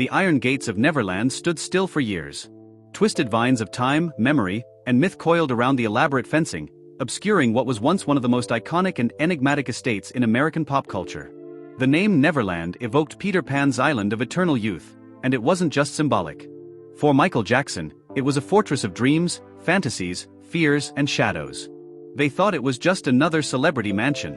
the iron gates of Neverland stood still for years. Twisted vines of time, memory, and myth coiled around the elaborate fencing, obscuring what was once one of the most iconic and enigmatic estates in American pop culture. The name Neverland evoked Peter Pan's island of eternal youth, and it wasn't just symbolic. For Michael Jackson, it was a fortress of dreams, fantasies, fears, and shadows. They thought it was just another celebrity mansion.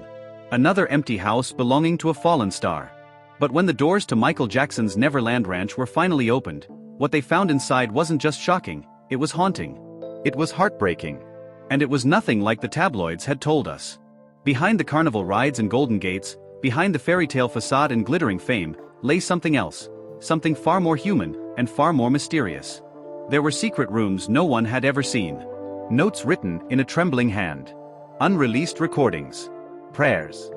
Another empty house belonging to a fallen star. But when the doors to Michael Jackson's Neverland Ranch were finally opened, what they found inside wasn't just shocking, it was haunting. It was heartbreaking. And it was nothing like the tabloids had told us. Behind the carnival rides and golden gates, behind the fairy tale facade and glittering fame, lay something else, something far more human, and far more mysterious. There were secret rooms no one had ever seen. Notes written in a trembling hand. Unreleased recordings. Prayers.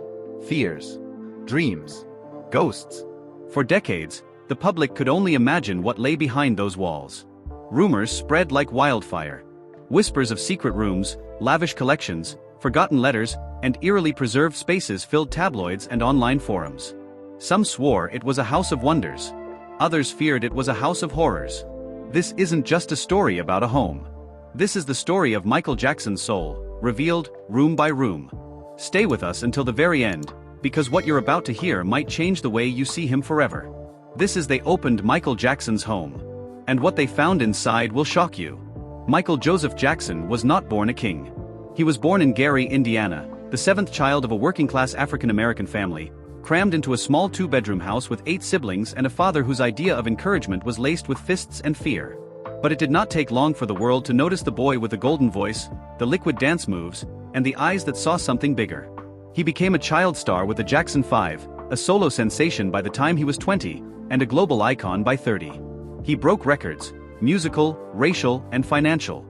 Fears. Dreams. Ghosts. For decades, the public could only imagine what lay behind those walls. Rumors spread like wildfire. Whispers of secret rooms, lavish collections, forgotten letters, and eerily preserved spaces filled tabloids and online forums. Some swore it was a house of wonders. Others feared it was a house of horrors. This isn't just a story about a home. This is the story of Michael Jackson's soul, revealed room by room. Stay with us until the very end, because what you're about to hear might change the way you see him forever. This is They Opened Michael Jackson's Home. And what they found inside will shock you. Michael Joseph Jackson was not born a king. He was born in Gary, Indiana, the seventh child of a working-class African-American family, crammed into a small two-bedroom house with 8 siblings and a father whose idea of encouragement was laced with fists and fear. But it did not take long for the world to notice the boy with the golden voice, the liquid dance moves, and the eyes that saw something bigger. He became a child star with the Jackson 5, a solo sensation by the time he was 20, and a global icon by 30. He broke records, musical, racial, and financial.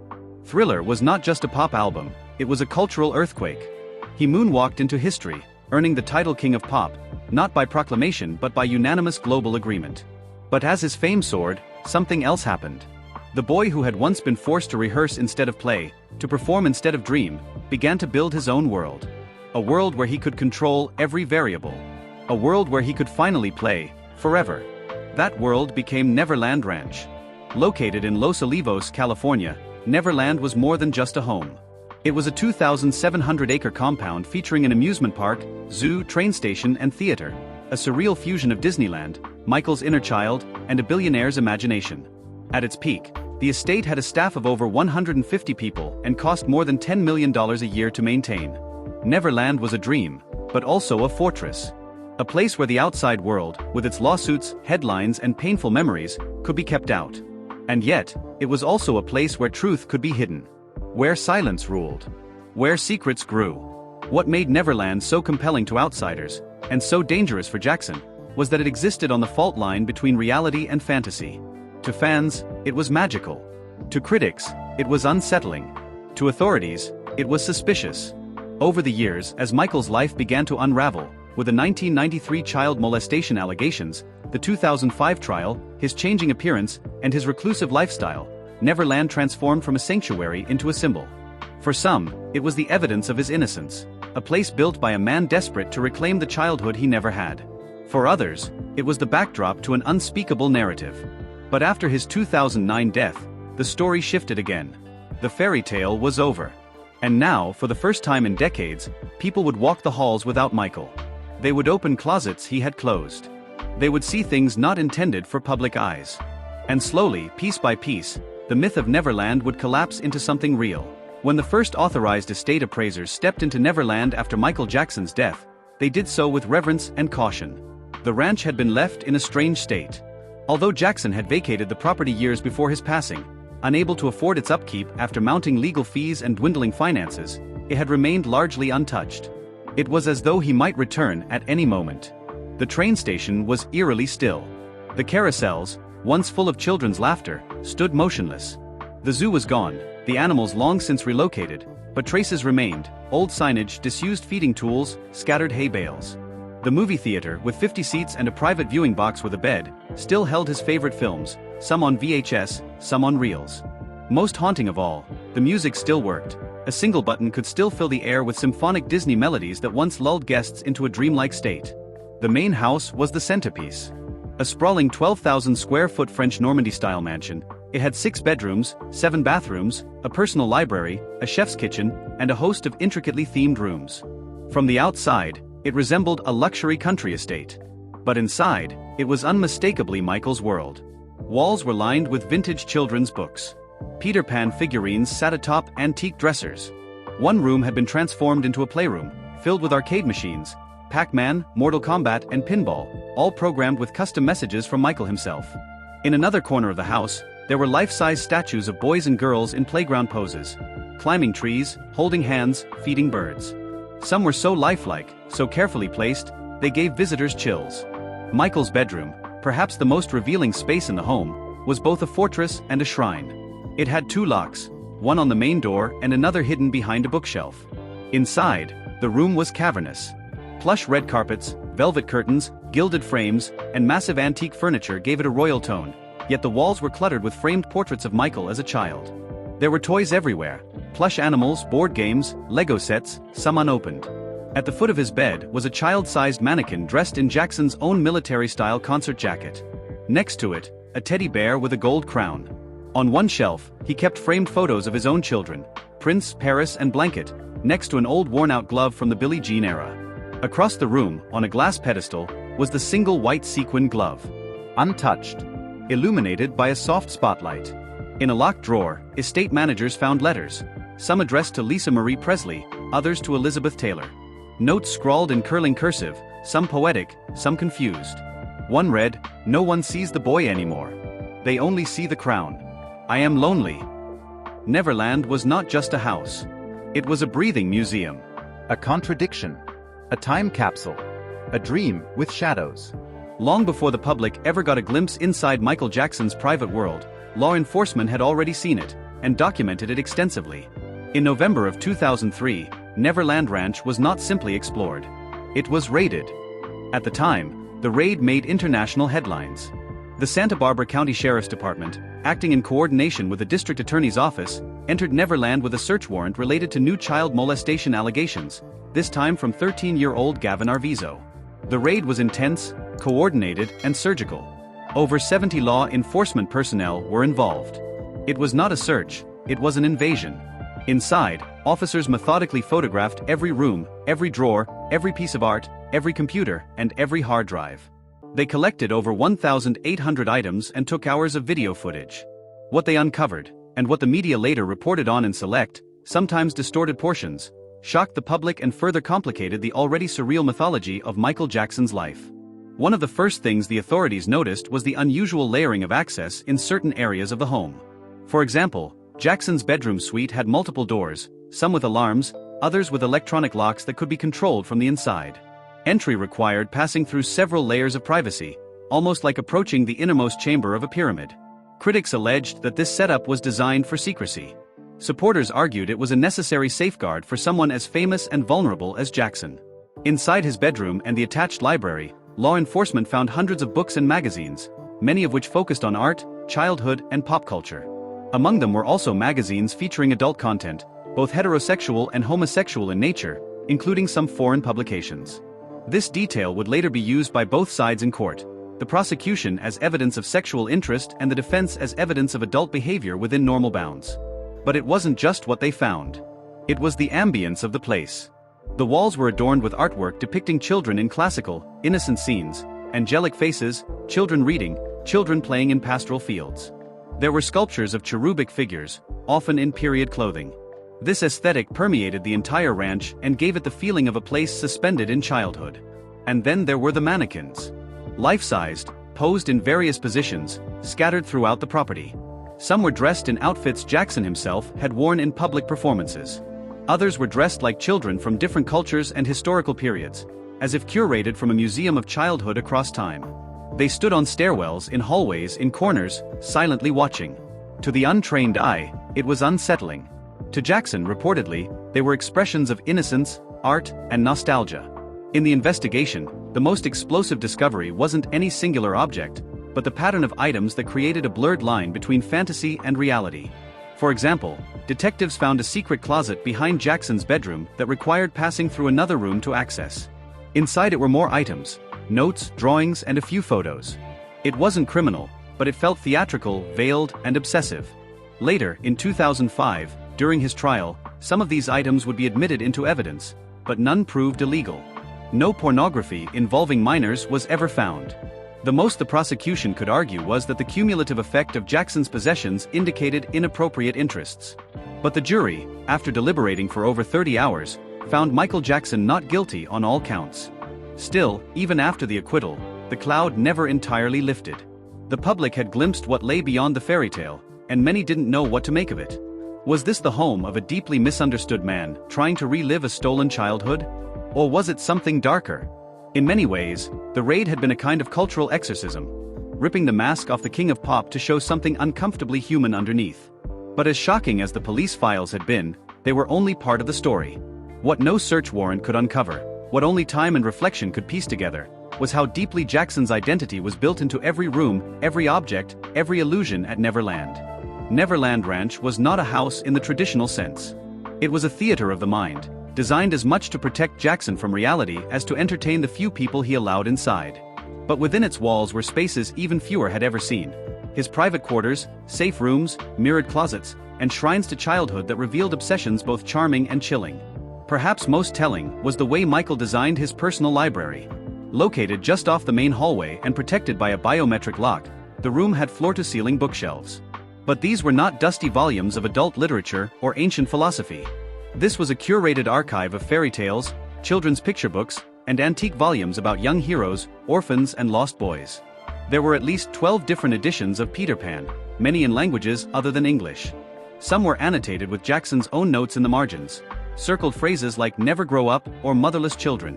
Thriller was not just a pop album, it was a cultural earthquake. He moonwalked into history, earning the title King of Pop, not by proclamation but by unanimous global agreement. But as his fame soared, something else happened. The boy who had once been forced to rehearse instead of play, to perform instead of dream, began to build his own world. A world where he could control every variable. A world where he could finally play, forever. That world became Neverland Ranch. Located in Los Olivos, California, Neverland was more than just a home. It was a 2,700-acre compound featuring an amusement park, zoo, train station, and theater. A surreal fusion of Disneyland, Michael's inner child, and a billionaire's imagination. At its peak, the estate had a staff of over 150 people and cost more than $10 million a year to maintain. Neverland was a dream, but also a fortress. A place where the outside world, with its lawsuits, headlines, and painful memories, could be kept out. And yet, it was also a place where truth could be hidden. Where silence ruled. Where secrets grew. What made Neverland so compelling to outsiders, and so dangerous for Jackson, was that it existed on the fault line between reality and fantasy. To fans, it was magical. To critics, it was unsettling. To authorities, it was suspicious. Over the years, as Michael's life began to unravel, with the 1993 child molestation allegations, the 2005 trial, his changing appearance, and his reclusive lifestyle, Neverland transformed from a sanctuary into a symbol. For some, it was the evidence of his innocence, a place built by a man desperate to reclaim the childhood he never had. For others, it was the backdrop to an unspeakable narrative. But after his 2009 death, the story shifted again. The fairy tale was over. And now, for the first time in decades, people would walk the halls without Michael. They would open closets he had closed. They would see things not intended for public eyes. And slowly, piece by piece, the myth of Neverland would collapse into something real. When the first authorized estate appraisers stepped into Neverland after Michael Jackson's death, they did so with reverence and caution. The ranch had been left in a strange state. Although Jackson had vacated the property years before his passing, unable to afford its upkeep after mounting legal fees and dwindling finances, it had remained largely untouched. It was as though he might return at any moment. The train station was eerily still. The carousels, once full of children's laughter, stood motionless. The zoo was gone, the animals long since relocated, but traces remained: old signage, disused feeding tools, scattered hay bales. The movie theater, with 50 seats and a private viewing box with a bed, still held his favorite films, some on VHS, some on reels. Most haunting of all, the music still worked. A single button could still fill the air with symphonic Disney melodies that once lulled guests into a dreamlike state. The main house was the centerpiece. A sprawling 12,000-square-foot French Normandy-style mansion, it had 6 bedrooms, 7 bathrooms, a personal library, a chef's kitchen, and a host of intricately themed rooms. From the outside, it resembled a luxury country estate. But inside, it was unmistakably Michael's world. Walls were lined with vintage children's books. Peter Pan figurines sat atop antique dressers. One room had been transformed into a playroom, filled with arcade machines, Pac-Man, Mortal Kombat, and pinball, all programmed with custom messages from Michael himself. In another corner of the house, there were life-size statues of boys and girls in playground poses, climbing trees, holding hands, feeding birds. Some were so lifelike, so carefully placed, they gave visitors chills. Michael's bedroom, perhaps the most revealing space in the home, was both a fortress and a shrine. It had 2 locks, one on the main door and another hidden behind a bookshelf. Inside, the room was cavernous. Plush red carpets, velvet curtains, gilded frames, and massive antique furniture gave it a royal tone, yet the walls were cluttered with framed portraits of Michael as a child. There were toys everywhere, plush animals, board games, Lego sets, some unopened. At the foot of his bed was a child-sized mannequin dressed in Jackson's own military-style concert jacket. Next to it, a teddy bear with a gold crown. On one shelf, he kept framed photos of his own children, Prince, Paris, and Blanket, next to an old worn-out glove from the Billie Jean era. Across the room, on a glass pedestal, was the single white sequin glove. Untouched. Illuminated by a soft spotlight. In a locked drawer, estate managers found letters, some addressed to Lisa Marie Presley, others to Elizabeth Taylor. Notes scrawled in curling cursive, some poetic, some confused. One read, "No one sees the boy anymore. They only see the crown. I am lonely." Neverland was not just a house. It was a breathing museum. A contradiction. A time capsule. A dream with shadows. Long before the public ever got a glimpse inside Michael Jackson's private world, law enforcement had already seen it, and documented it extensively. In November of 2003, Neverland Ranch was not simply explored. It was raided. At the time, the raid made international headlines. The Santa Barbara County Sheriff's Department, acting in coordination with the District Attorney's Office, entered Neverland with a search warrant related to new child molestation allegations, this time from 13-year-old Gavin Arvizo. The raid was intense, coordinated, and surgical. Over 70 law enforcement personnel were involved. It was not a search, it was an invasion. Inside, officers methodically photographed every room, every drawer, every piece of art, every computer, and every hard drive. They collected over 1,800 items and took hours of video footage. What they uncovered, and what the media later reported on in select, sometimes distorted portions, shocked the public and further complicated the already surreal mythology of Michael Jackson's life. One of the first things the authorities noticed was the unusual layering of access in certain areas of the home. For example, Jackson's bedroom suite had multiple doors, some with alarms, others with electronic locks that could be controlled from the inside. Entry required passing through several layers of privacy, almost like approaching the innermost chamber of a pyramid. Critics alleged that this setup was designed for secrecy. Supporters argued it was a necessary safeguard for someone as famous and vulnerable as Jackson. Inside his bedroom and the attached library, law enforcement found hundreds of books and magazines, many of which focused on art, childhood, and pop culture. Among them were also magazines featuring adult content, both heterosexual and homosexual in nature, including some foreign publications. This detail would later be used by both sides in court, the prosecution as evidence of sexual interest and the defense as evidence of adult behavior within normal bounds. But it wasn't just what they found. It was the ambience of the place. The walls were adorned with artwork depicting children in classical, innocent scenes, angelic faces, children reading, children playing in pastoral fields. There were sculptures of cherubic figures, often in period clothing. This aesthetic permeated the entire ranch and gave it the feeling of a place suspended in childhood. And then there were the mannequins. Life-sized, posed in various positions, scattered throughout the property. Some were dressed in outfits Jackson himself had worn in public performances. Others were dressed like children from different cultures and historical periods, as if curated from a museum of childhood across time. They stood on stairwells, in hallways, in corners, silently watching. To the untrained eye, it was unsettling. To Jackson, reportedly, they were expressions of innocence, art, and nostalgia. In the investigation, the most explosive discovery wasn't any singular object, but the pattern of items that created a blurred line between fantasy and reality. For example, detectives found a secret closet behind Jackson's bedroom that required passing through another room to access. Inside it were more items, notes, drawings, and a few photos. It wasn't criminal, but it felt theatrical, veiled, and obsessive. Later, in 2005, during his trial, some of these items would be admitted into evidence, but none proved illegal. No pornography involving minors was ever found. The most the prosecution could argue was that the cumulative effect of Jackson's possessions indicated inappropriate interests. But the jury, after deliberating for over 30 hours, found Michael Jackson not guilty on all counts. Still, even after the acquittal, the cloud never entirely lifted. The public had glimpsed what lay beyond the fairy tale, and many didn't know what to make of it. Was this the home of a deeply misunderstood man trying to relive a stolen childhood? Or was it something darker? In many ways, the raid had been a kind of cultural exorcism, ripping the mask off the king of pop to show something uncomfortably human underneath. But as shocking as the police files had been, they were only part of the story. What no search warrant could uncover, what only time and reflection could piece together, was how deeply Jackson's identity was built into every room, every object, every illusion at Neverland. Neverland Ranch was not a house in the traditional sense. It was a theater of the mind, designed as much to protect Jackson from reality as to entertain the few people he allowed inside. But within its walls were spaces even fewer had ever seen. His private quarters, safe rooms, mirrored closets, and shrines to childhood that revealed obsessions both charming and chilling. Perhaps most telling was the way Michael designed his personal library. Located just off the main hallway and protected by a biometric lock, the room had floor-to-ceiling bookshelves. But these were not dusty volumes of adult literature or ancient philosophy. This was a curated archive of fairy tales, children's picture books, and antique volumes about young heroes, orphans, and lost boys. There were at least 12 different editions of Peter Pan, many in languages other than English. Some were annotated with Jackson's own notes in the margins, circled phrases like "never grow up" or "motherless children."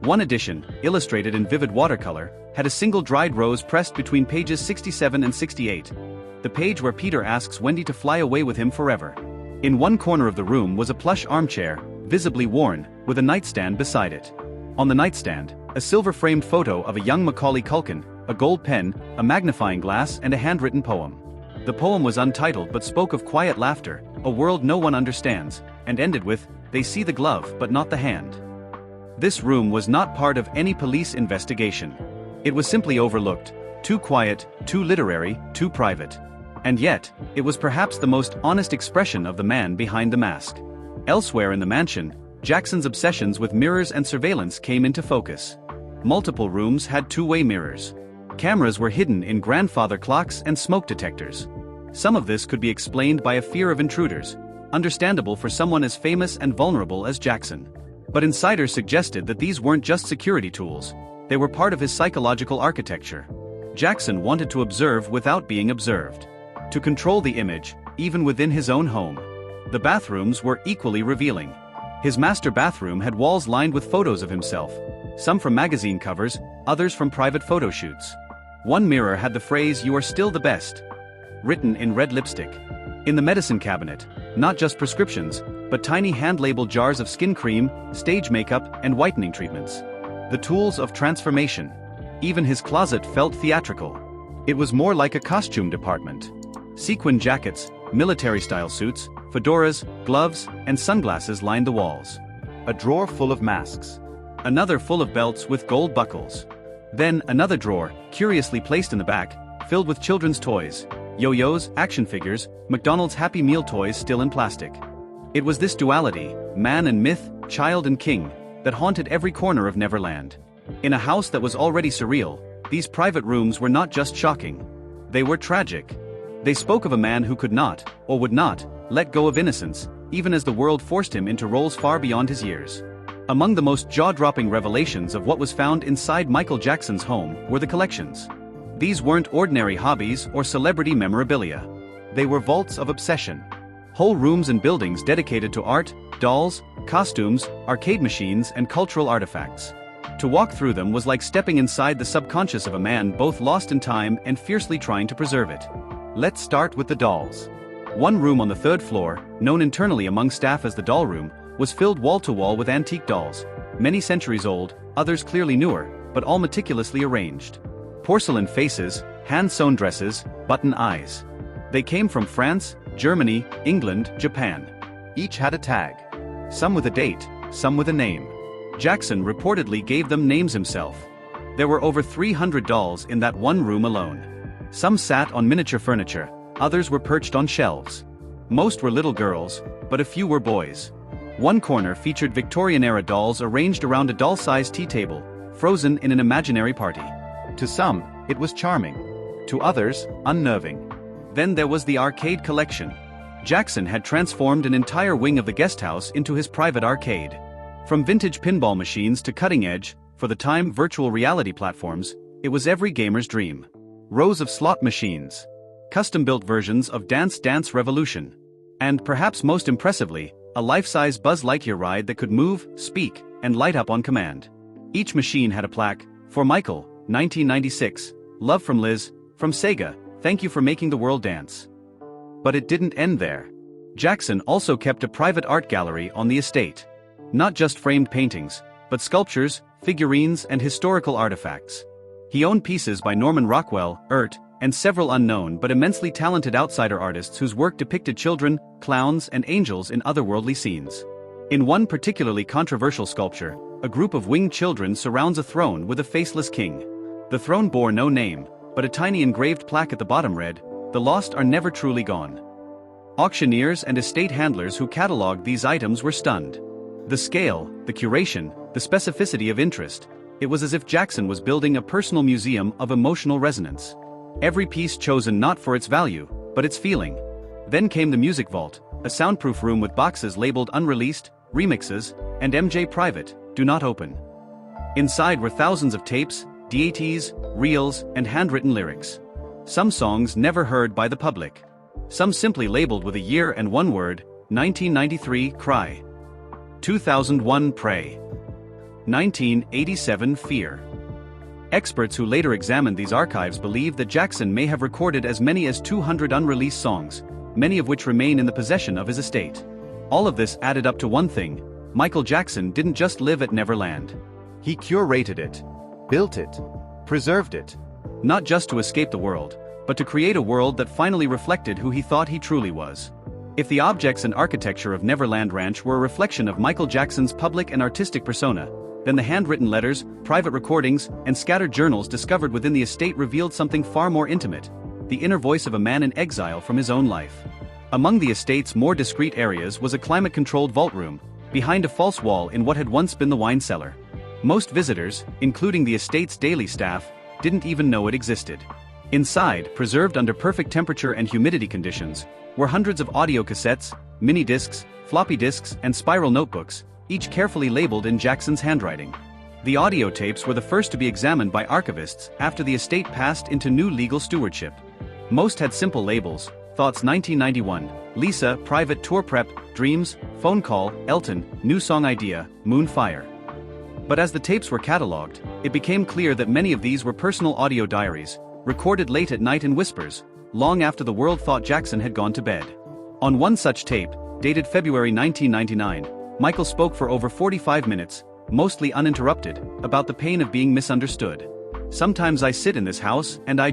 One edition, illustrated in vivid watercolor, had a single dried rose pressed between pages 67 and 68, the page where Peter asks Wendy to fly away with him forever. In one corner of the room was a plush armchair, visibly worn, with a nightstand beside it. On the nightstand, a silver-framed photo of a young Macaulay Culkin, a gold pen, a magnifying glass, and a handwritten poem. The poem was untitled but spoke of quiet laughter, a world no one understands, and ended with, "They see the glove but not the hand." This room was not part of any police investigation. It was simply overlooked, too quiet, too literary, too private. And yet, it was perhaps the most honest expression of the man behind the mask. Elsewhere in the mansion, Jackson's obsessions with mirrors and surveillance came into focus. Multiple rooms had two-way mirrors. Cameras were hidden in grandfather clocks and smoke detectors. Some of this could be explained by a fear of intruders, understandable for someone as famous and vulnerable as Jackson. But insiders suggested that these weren't just security tools, they were part of his psychological architecture. Jackson wanted to observe without being observed. To control the image, even within his own home. The bathrooms were equally revealing. His master bathroom had walls lined with photos of himself, some from magazine covers, others from private photo shoots. One mirror had the phrase "You are still the best," written in red lipstick. In the medicine cabinet, not just prescriptions, but tiny hand-labeled jars of skin cream, stage makeup, and whitening treatments. The tools of transformation. Even his closet felt theatrical. It was more like a costume department. Sequin jackets, military-style suits, fedoras, gloves, and sunglasses lined the walls. A drawer full of masks. Another full of belts with gold buckles. Then another drawer, curiously placed in the back, filled with children's toys, yo-yos, action figures, McDonald's Happy Meal toys still in plastic. It was this duality, man and myth, child and king, that haunted every corner of Neverland. In a house that was already surreal, these private rooms were not just shocking. They were tragic. They spoke of a man who could not, or would not, let go of innocence, even as the world forced him into roles far beyond his years. Among the most jaw-dropping revelations of what was found inside Michael Jackson's home were the collections. These weren't ordinary hobbies or celebrity memorabilia. They were vaults of obsession. Whole rooms and buildings dedicated to art, dolls, costumes, arcade machines, and cultural artifacts. To walk through them was like stepping inside the subconscious of a man both lost in time and fiercely trying to preserve it. Let's start with the dolls. One room on the third floor, known internally among staff as the doll room, was filled wall-to-wall with antique dolls, many centuries old, others clearly newer, but all meticulously arranged. Porcelain faces, hand-sewn dresses, button eyes. They came from France, Germany, England, Japan. Each had a tag. Some with a date, some with a name. Jackson reportedly gave them names himself. There were over 300 dolls in that one room alone. Some sat on miniature furniture, others were perched on shelves. Most were little girls, but a few were boys. One corner featured Victorian-era dolls arranged around a doll-sized tea table, frozen in an imaginary party. To some, it was charming. To others, unnerving. Then there was the arcade collection. Jackson had transformed an entire wing of the guest house into his private arcade. From vintage pinball machines to cutting-edge, for the time virtual reality platforms, it was every gamer's dream. Rows of slot machines. Custom-built versions of Dance Dance Revolution. And perhaps most impressively, a life-size Buzz Lightyear ride that could move, speak, and light up on command. Each machine had a plaque, "For Michael, 1996, love from Liz, from Sega, thank you for making the world dance." But it didn't end there. Jackson also kept a private art gallery on the estate. Not just framed paintings, but sculptures, figurines, and historical artifacts. He owned pieces by Norman Rockwell, and several unknown but immensely talented outsider artists whose work depicted children, clowns, and angels in otherworldly scenes. In one particularly controversial sculpture, a group of winged children surrounds a throne with a faceless king. The throne bore no name, but a tiny engraved plaque at the bottom read, "The lost are never truly gone." Auctioneers and estate handlers who catalogued these items were stunned. The scale, the curation, the specificity of interest. It was as if Jackson was building a personal museum of emotional resonance. Every piece chosen not for its value, but its feeling. Then came the music vault, a soundproof room with boxes labeled Unreleased, Remixes, and MJ Private, Do Not Open. Inside were thousands of tapes, DATs, reels, and handwritten lyrics. Some songs never heard by the public. Some simply labeled with a year and one word, 1993 Cry. 2001 Pray. 1987 Fear. Experts who later examined these archives believe that Jackson may have recorded as many as 200 unreleased songs, many of which remain in the possession of his estate. All of this added up to one thing: Michael Jackson didn't just live at Neverland. He curated it, built it, preserved it. Not just to escape the world, but to create a world that finally reflected who he thought he truly was. If the objects and architecture of Neverland Ranch were a reflection of Michael Jackson's public and artistic persona, then the handwritten letters, private recordings, and scattered journals discovered within the estate revealed something far more intimate: the inner voice of a man in exile from his own life. Among the estate's more discreet areas was a climate-controlled vault room, behind a false wall in what had once been the wine cellar. Most visitors, including the estate's daily staff, didn't even know it existed. Inside, preserved under perfect temperature and humidity conditions, were hundreds of audio cassettes, mini discs, floppy disks, and spiral notebooks, each carefully labeled in Jackson's handwriting. The audio tapes were the first to be examined by archivists after the estate passed into new legal stewardship. Most had simple labels: Thoughts 1991, Lisa, Private Tour Prep, Dreams, Phone Call, Elton, New Song Idea, Moon Fire. But as the tapes were catalogued, it became clear that many of these were personal audio diaries, recorded late at night in whispers, long after the world thought Jackson had gone to bed. On one such tape, dated February 1999, Michael spoke for over 45 minutes, mostly uninterrupted, about the pain of being misunderstood. "Sometimes I sit in this house and I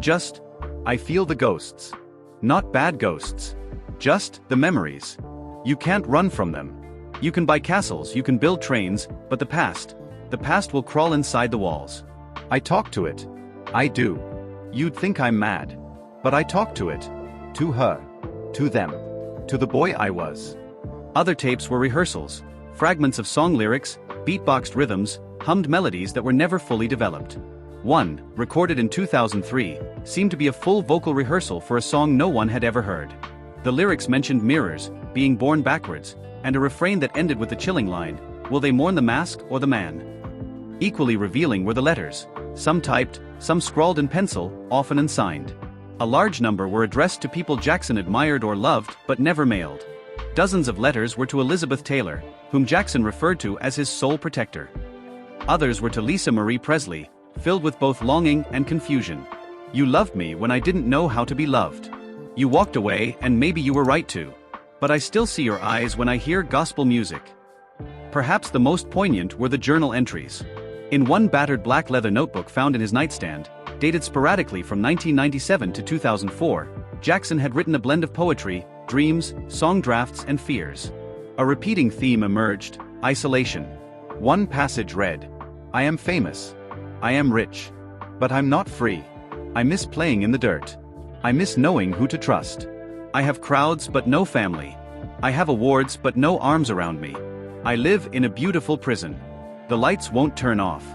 feel the ghosts. Not bad ghosts. Just the memories. You can't run from them. You can buy castles, you can build trains, but the past will crawl inside the walls. I talk to it. I do. You'd think I'm mad. But I talk to it. To her. To them. To the boy I was." Other tapes were rehearsals, fragments of song lyrics, beatboxed rhythms, hummed melodies that were never fully developed. One, recorded in 2003, seemed to be a full vocal rehearsal for a song no one had ever heard. The lyrics mentioned mirrors, being born backwards, and a refrain that ended with the chilling line, "Will they mourn the mask or the man?" Equally revealing were the letters, some typed, some scrawled in pencil, often unsigned. A large number were addressed to people Jackson admired or loved but never mailed. Dozens of letters were to Elizabeth Taylor, whom Jackson referred to as his sole protector. Others were to Lisa Marie Presley, filled with both longing and confusion. "You loved me when I didn't know how to be loved. You walked away and maybe you were right to. But I still see your eyes when I hear gospel music." Perhaps the most poignant were the journal entries. In one battered black leather notebook found in his nightstand, dated sporadically from 1997 to 2004, Jackson had written a blend of poetry, dreams, song drafts, and fears. A repeating theme emerged: isolation. One passage read, "I am famous. I am rich. But I'm not free. I miss playing in the dirt. I miss knowing who to trust. I have crowds but no family. I have awards but no arms around me. I live in a beautiful prison. The lights won't turn off.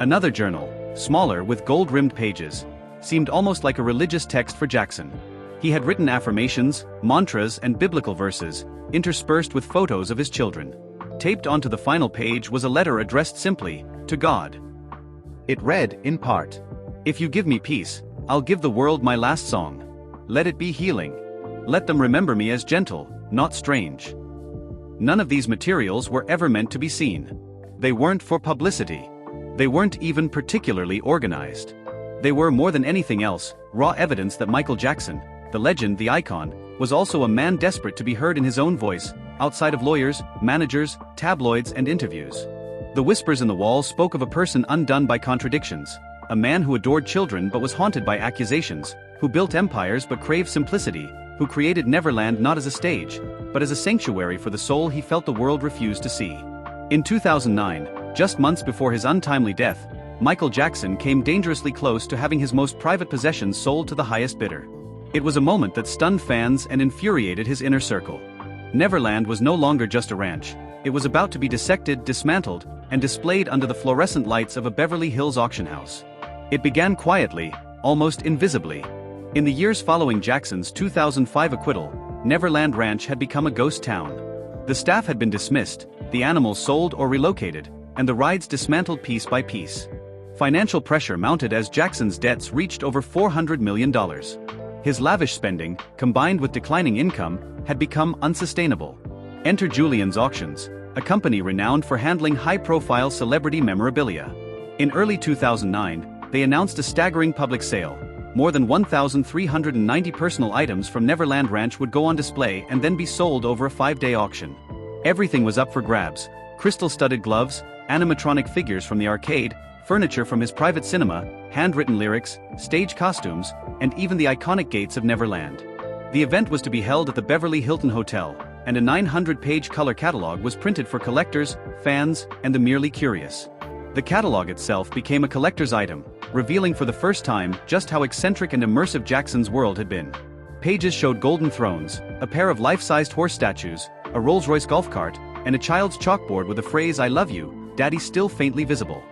Another journal, smaller with gold-rimmed pages, seemed almost like a religious text for Jackson. He had written affirmations, mantras and biblical verses, interspersed with photos of his children. Taped onto the final page was a letter addressed simply, to God. It read, in part, "If you give me peace, I'll give the world my last song. Let it be healing. Let them remember me as gentle, not strange." None of these materials were ever meant to be seen. They weren't for publicity. They weren't even particularly organized. They were, more than anything else, raw evidence that Michael Jackson, the legend, the icon, was also a man desperate to be heard in his own voice, outside of lawyers, managers, tabloids and interviews. The whispers in the walls spoke of a person undone by contradictions, a man who adored children but was haunted by accusations, who built empires but craved simplicity, who created Neverland not as a stage, but as a sanctuary for the soul he felt the world refused to see. In 2009, just months before his untimely death, Michael Jackson came dangerously close to having his most private possessions sold to the highest bidder. It was a moment that stunned fans and infuriated his inner circle. Neverland was no longer just a ranch. It was about to be dissected, dismantled, and displayed under the fluorescent lights of a Beverly Hills auction house. It began quietly, almost invisibly. In the years following Jackson's 2005 acquittal, Neverland Ranch had become a ghost town. The staff had been dismissed, the animals sold or relocated, and the rides dismantled piece by piece. Financial pressure mounted as Jackson's debts reached over $400 million. His lavish spending, combined with declining income, had become unsustainable. Enter Julian's Auctions, a company renowned for handling high-profile celebrity memorabilia. In early 2009, they announced a staggering public sale. More than 1,390 personal items from Neverland Ranch would go on display and then be sold over a 5-day auction. Everything was up for grabs: crystal-studded gloves, animatronic figures from the arcade, furniture from his private cinema, handwritten lyrics, stage costumes, and even the iconic gates of Neverland. The event was to be held at the Beverly Hilton Hotel, and a 900-page color catalog was printed for collectors, fans, and the merely curious. The catalog itself became a collector's item, revealing for the first time just how eccentric and immersive Jackson's world had been. Pages showed golden thrones, a pair of life-sized horse statues, a Rolls-Royce golf cart, and a child's chalkboard with the phrase "I love you, Daddy" still faintly visible.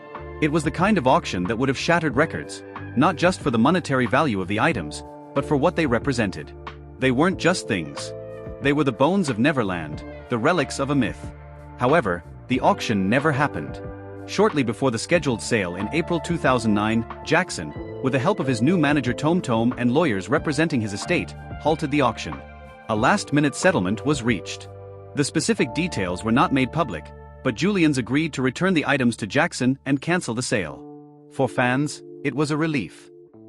It was the kind of auction that would have shattered records, not just for the monetary value of the items, but for what they represented. They weren't just things. They were the bones of Neverland, the relics of a myth. However, the auction never happened. Shortly before the scheduled sale in April 2009, Jackson, with the help of his new manager Tom Tom and lawyers representing his estate, halted the auction. A last-minute settlement was reached. The specific details were not made public, but Julian's agreed to return the items to Jackson and cancel the sale. For fans, it was a relief.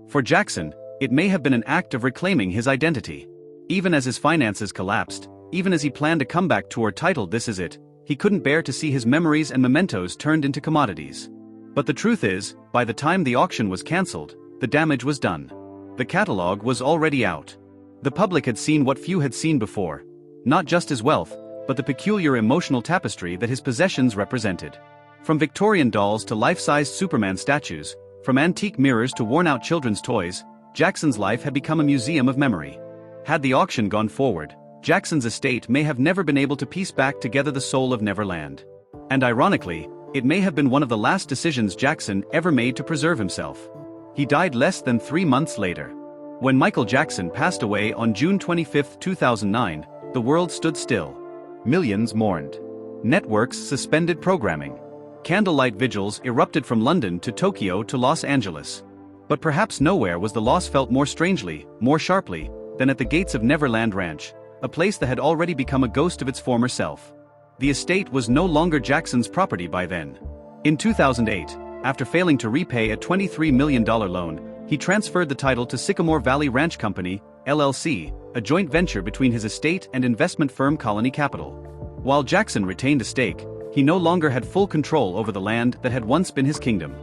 For Jackson, it may have been an act of reclaiming his identity. Even as his finances collapsed, even as he planned a comeback tour titled "This Is It," he couldn't bear to see his memories and mementos turned into commodities. But the truth is, by the time the auction was cancelled, the damage was done. The catalog was already out. The public had seen what few had seen before. Not just his wealth, but the peculiar emotional tapestry that his possessions represented. From Victorian dolls to life-sized Superman statues, from antique mirrors to worn-out children's toys, Jackson's life had become a museum of memory. Had the auction gone forward, Jackson's estate may have never been able to piece back together the soul of Neverland. And ironically, it may have been one of the last decisions Jackson ever made to preserve himself. He died less than 3 months later. When Michael Jackson passed away on June 25, 2009, the world stood still. Millions mourned. Networks suspended programming. Candlelight vigils erupted from London to Tokyo to Los Angeles. But perhaps nowhere was the loss felt more strangely, more sharply, than at the gates of Neverland Ranch, a place that had already become a ghost of its former self. The estate was no longer Jackson's property by then. In 2008, after failing to repay a $23 million loan, he transferred the title to Sycamore Valley Ranch Company, LLC, a joint venture between his estate and investment firm Colony Capital. While Jackson retained a stake, he no longer had full control over the land that had once been his kingdom.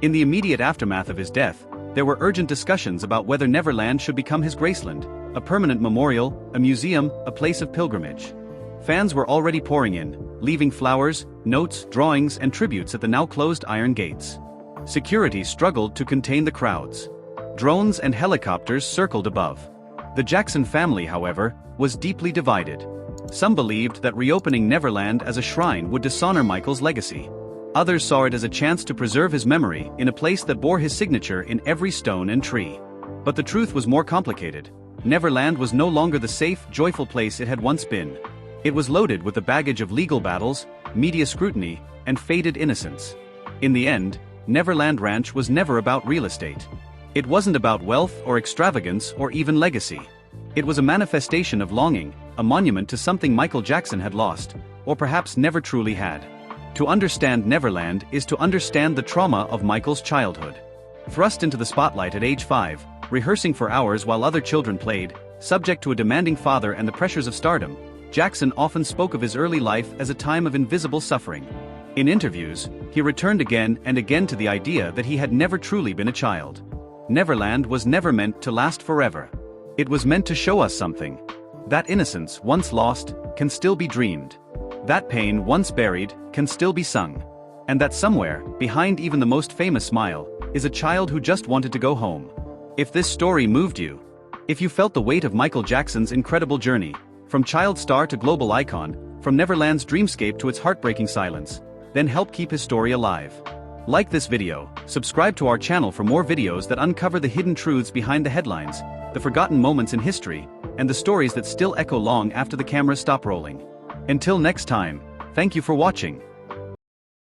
In the immediate aftermath of his death, there were urgent discussions about whether Neverland should become his Graceland, a permanent memorial, a museum, a place of pilgrimage. Fans were already pouring in, leaving flowers, notes, drawings, and tributes at the now closed iron gates. Security struggled to contain the crowds. Drones and helicopters circled above. The Jackson family, however, was deeply divided. Some believed that reopening Neverland as a shrine would dishonor Michael's legacy. Others saw it as a chance to preserve his memory in a place that bore his signature in every stone and tree. But the truth was more complicated. Neverland was no longer the safe, joyful place it had once been. It was loaded with the baggage of legal battles, media scrutiny, and faded innocence. In the end, Neverland Ranch was never about real estate. It wasn't about wealth or extravagance or even legacy. It was a manifestation of longing, a monument to something Michael Jackson had lost, or perhaps never truly had. To understand Neverland is to understand the trauma of Michael's childhood. Thrust into the spotlight at age 5, rehearsing for hours while other children played, subject to a demanding father and the pressures of stardom, Jackson often spoke of his early life as a time of invisible suffering. In interviews, he returned again and again to the idea that he had never truly been a child. Neverland was never meant to last forever. It was meant to show us something. That innocence, once lost, can still be dreamed. That pain, once buried, can still be sung. And that somewhere, behind even the most famous smile, is a child who just wanted to go home. If this story moved you, if you felt the weight of Michael Jackson's incredible journey, from child star to global icon, from Neverland's dreamscape to its heartbreaking silence, then help keep his story alive. Like this video, subscribe to our channel for more videos that uncover the hidden truths behind the headlines, the forgotten moments in history, and the stories that still echo long after the cameras stop rolling. Until next time, thank you for watching.